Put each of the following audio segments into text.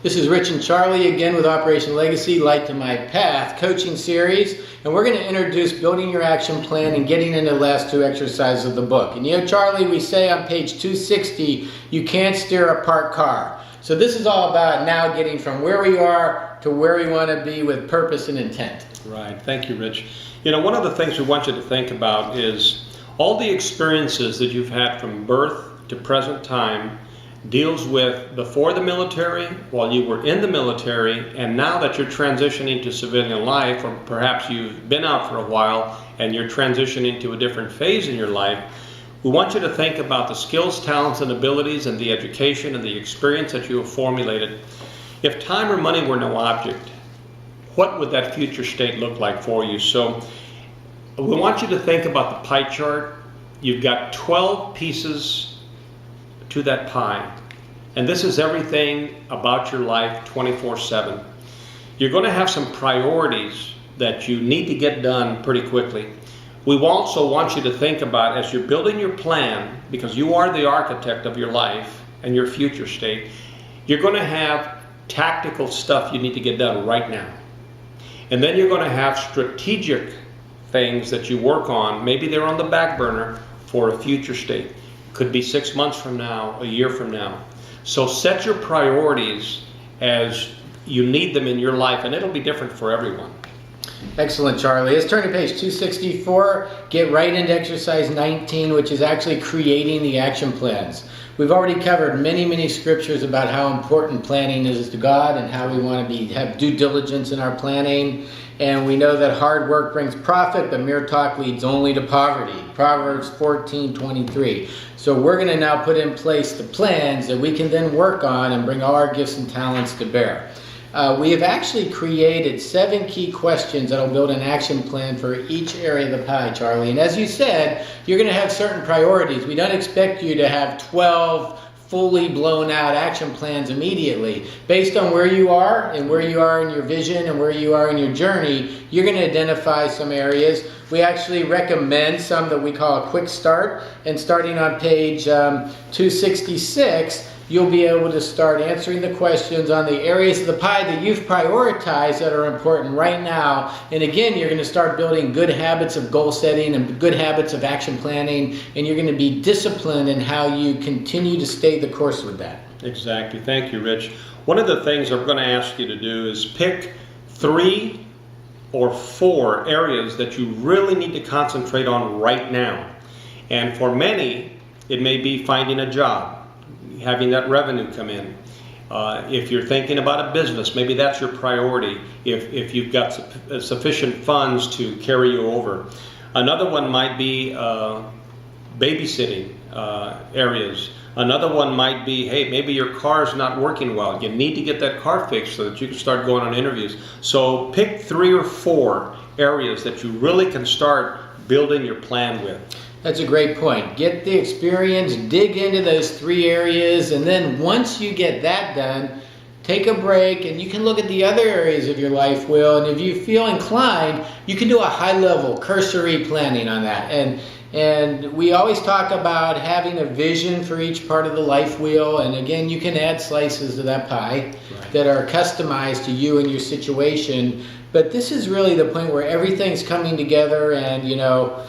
This is Rich and Charlie again with Operation Legacy, Light to My Path coaching series, and we're going to introduce building your action plan and getting into the last two exercises of the book. And you know, Charlie, we say on page 260, you can't steer a parked car. So this is all about now getting from where we are to where we want to be with purpose and intent. Right. Thank you, Rich. You know, one of the things we want you to think about is all the experiences that you've had from birth to present time deals with before the military, while you were in the military, and now that you're transitioning to civilian life, or perhaps you've been out for a while and you're transitioning to a different phase in your life. We want you to think about the skills, talents, and abilities and the education and the experience that you have formulated. If time or money were no object, what would that future state look like for you? So we want you to think about the pie chart. You've got 12 pieces to that pie, and this is everything about your life 24/7. You're going to have some priorities that you need to get done pretty quickly. We also want you to think about, as you're building your plan, because you are the architect of your life and your future state, you're going to have tactical stuff you need to get done right now. And then you're going to have strategic things that you work on. Maybe they're on the back burner for a future state. Could be 6 months from now, a year from now. So set your priorities as you need them in your life, and it'll be different for everyone. Excellent, Charlie. Let's turn to page 264. Get right into exercise 19, which is actually creating the action plans. We've already covered many scriptures about how important planning is to God and how we want to have due diligence in our planning. And we know that hard work brings profit, but mere talk leads only to poverty. Proverbs 14:23. So we're going to now put in place the plans that we can then work on and bring all our gifts and talents to bear. We have actually created 7 key questions that will build an action plan for each area of the pie, Charlie. And as you said, you're going to have certain priorities. We don't expect you to have 12 fully blown out action plans immediately. Based on where you are and where you are in your vision and where you are in your journey, you're going to identify some areas. We actually recommend some that we call a quick start, and starting on page 266, you'll be able to start answering the questions on the areas of the pie that you've prioritized that are important right now. And again, you're going to start building good habits of goal setting and good habits of action planning, and you're going to be disciplined in how you continue to stay the course with that. Exactly. Thank you, Rich. One of the things I'm going to ask you to do is pick 3 or 4 areas that you really need to concentrate on right now. And for many, it may be finding a job, having that revenue come in. If you're thinking about a business, maybe that's your priority, if you've got sufficient funds to carry you over. Another one might be babysitting areas. Another one might be, hey, maybe your car's not working well. You need to get that car fixed so that you can start going on interviews. So pick 3 or 4 areas that you really can start building your plan with. That's a great point. Get the experience, dig into those 3 areas, and then once you get that done, take a break and you can look at the other areas of your life wheel, and if you feel inclined, you can do a high-level cursory planning on that. And we always talk about having a vision for each part of the life wheel, and again, you can add slices of that pie that are customized to you and your situation. But this is really the point where everything's coming together, and you know,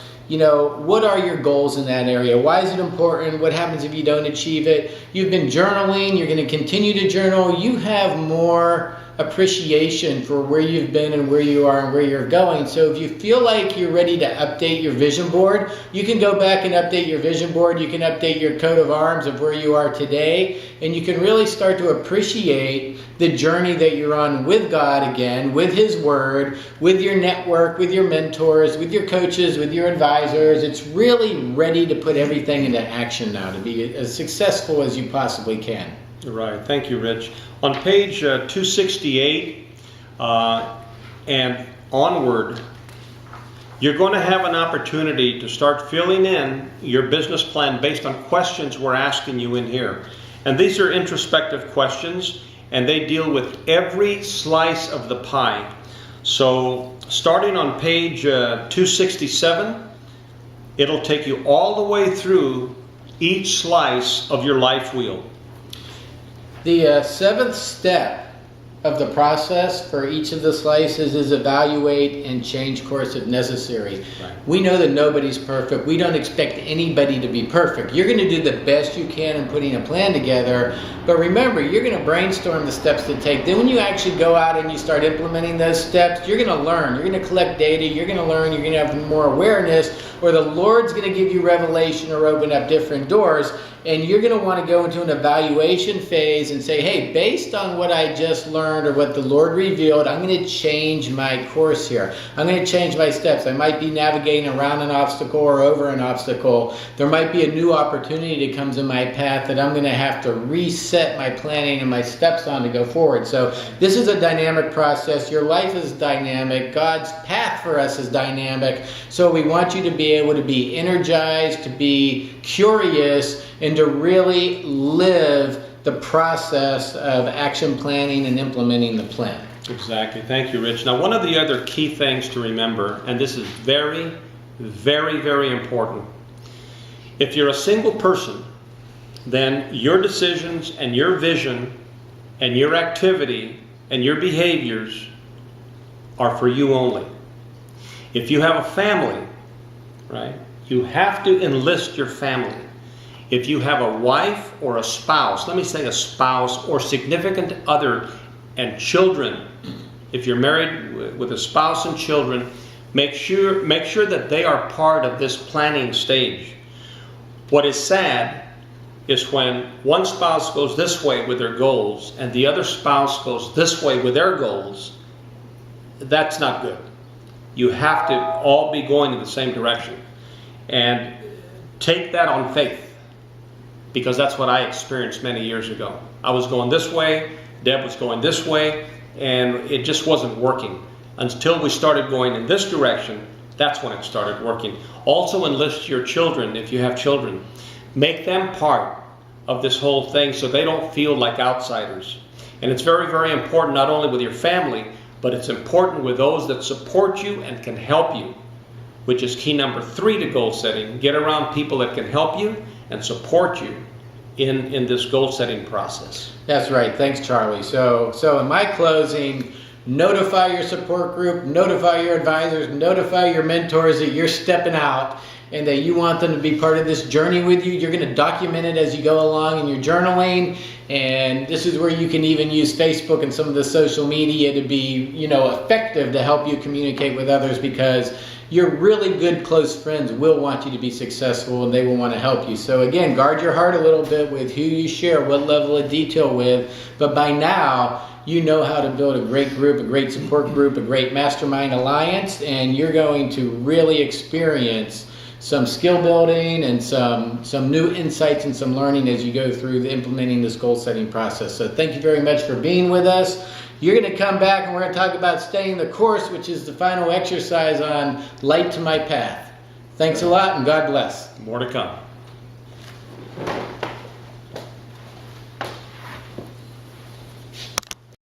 what are your goals in that area? Why is it important? What happens if you don't achieve it? You've been journaling. You're going to continue to journal. You have more appreciation for where you've been and where you are and where you're going. So if you feel like you're ready to update your vision board, you can go back and update your vision board. You can update your coat of arms of where you are today, and you can really start to appreciate the journey that you're on with God again, with His Word, with your network, with your mentors, with your coaches, with your advisors. It's really ready to put everything into action now to be as successful as you possibly can. Right. Thank you, Rich. On page 268 and onward, you're going to have an opportunity to start filling in your business plan based on questions we're asking you in here. And these are introspective questions, and they deal with every slice of the pie. So starting on page 267, it'll take you all the way through each slice of your life wheel. The seventh step of the process for each of the slices is evaluate and change course if necessary. Right. We know that nobody's perfect. We don't expect anybody to be perfect. You're going to do the best you can in putting a plan together, but remember, you're going to brainstorm the steps to take. Then when you actually go out and you start implementing those steps, you're going to learn. You're going to collect data. You're going to learn. You're going to have more awareness, or the Lord's going to give you revelation or open up different doors. And you're going to want to go into an evaluation phase and say, hey, based on what I just learned or what the Lord revealed, I'm going to change my course here. I'm going to change my steps. I might be navigating around an obstacle or over an obstacle. There might be a new opportunity that comes in my path that I'm going to have to reset my planning and my steps on to go forward. So this is a dynamic process. Your life is dynamic. God's path for us is dynamic. So we want you to be able to be energized, to be curious, and to really live the process of action planning and implementing the plan. Exactly. Thank you, Rich. Now, one of the other key things to remember, and this is very, very, very important. If you're a single person, then your decisions and your vision and your activity and your behaviors are for you only. If you have a family, right, you have to enlist your family. If you have a wife or a spouse, let me say a spouse or significant other and children, if you're married with a spouse and children, make sure that they are part of this planning stage. What is sad is when one spouse goes this way with their goals and the other spouse goes this way with their goals. That's not good. You have to all be going in the same direction. And take that on faith, because that's what I experienced many years ago. I was going this way, Deb was going this way, and it just wasn't working. Until we started going in this direction, that's when it started working. Also enlist your children, if you have children. Make them part of this whole thing so they don't feel like outsiders. And it's very, very important, not only with your family, but it's important with those that support you and can help you, which is key number 3 to goal setting. Get around people that can help you and support you in this goal setting process. That's right. Thanks, Charlie. So in my closing, notify your support group, notify your advisors, notify your mentors that you're stepping out and that you want them to be part of this journey with you. You're going to document it as you go along in your journaling. And this is where you can even use Facebook and some of the social media to be, effective to help you communicate with others, because your really good close friends will want you to be successful and they will want to help you. So again, guard your heart a little bit with who you share what level of detail with. But by now, you know how to build a great group, a great support group, a great mastermind alliance, and you're going to really experience some skill building and some new insights and some learning as you go through implementing this goal setting process. So thank you very much for being with us. You're going to come back and we're going to talk about staying the course, which is the final exercise on Light to My Path. Thanks a lot and God bless. More to come.